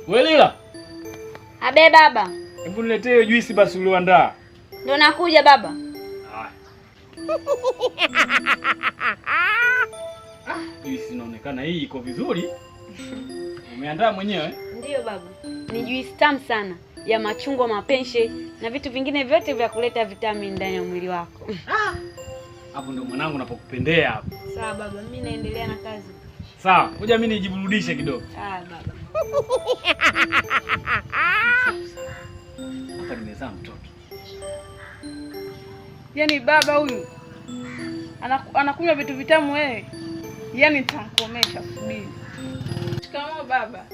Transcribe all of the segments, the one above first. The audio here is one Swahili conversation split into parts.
Welila. Abe baba. Hebu niletee juisi basi ulioandaa. Ndio nakuja baba. Juisi inaonekana hii iko vizuri. Umeandaa mwenyewe? Ndiyo baba. Ni juisi tamu sana ya machungwa, mapenshe na vitu vingine vyote vya kuleta vitamini ndani ya mwili wako. Hapo ndio mwanangu napokupendea hapo. Sawa baba, mimi naendelea na kazi. Sawa, ngoja mimi nijiburudishe kidogo. Sawa baba. Hapa nimezaa mtoto. Yaani baba huyu anakunywa vitu vitamu wewe. Yaani nitamkomesha subiri. Shikamoo baba.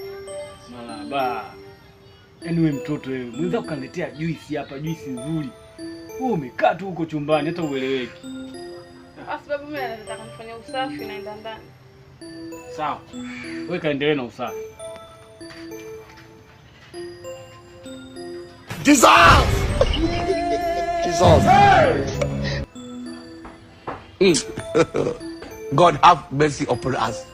Malaba. Yaani wewe mtoto wewe, mwenza ukaniletea juisi hapa, juisi nzuri. Wewe umekaa tu huko chumbani hata ueleweki. Sababu mimi nataka nifanye usafi naenda ndani. Sawa. Wewe kaendelee na usafi. Jesus! Jesus. God have mercy upon us.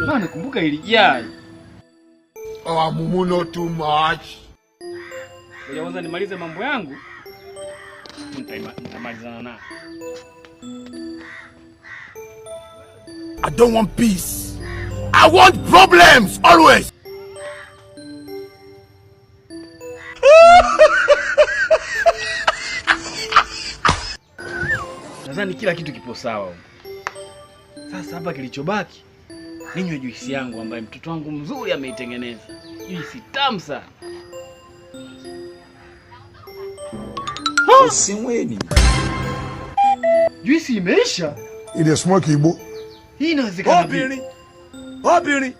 Bana kumbuka ili jai. Oh, mumu not too much. Ngoja kwanza nimalize mambo yangu. Nitamalizana naye. I don't want peace. I want problems always. Nadhani kila kitu kipo sawa. Sasa hapa kilichobaki ninywe juisi yangu ambayo mtoto wangu mzuri ameitengeneza. Juisi tamu sana. Usimweni. Juisi imeisha? Ile smoke ibo. Hii inawezekana vipi? Obiri.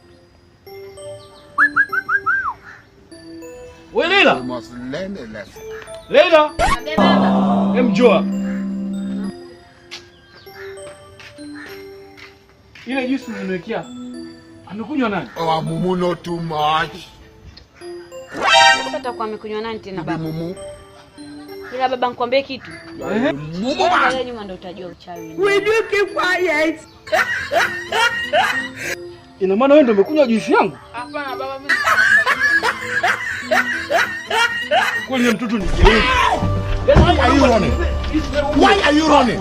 Wewe Leila. You must learn a lesson. Leila. Abe baba. Mjoa. Ile juisi unaniwekea. Amekunywa nani? Oh, mumu not too much. Sasa kwa amekunywa nani tena baba? Mumu. Ila baba nikwambie kitu. Mumu Wewe nyuma ndio utajua uchawi. Will you keep quiet? Ina maana wewe ndio umekunywa juisi yangu? Hapana baba, mimi. Kwani mtoto ni jeuri? Why are you running? Why are you running?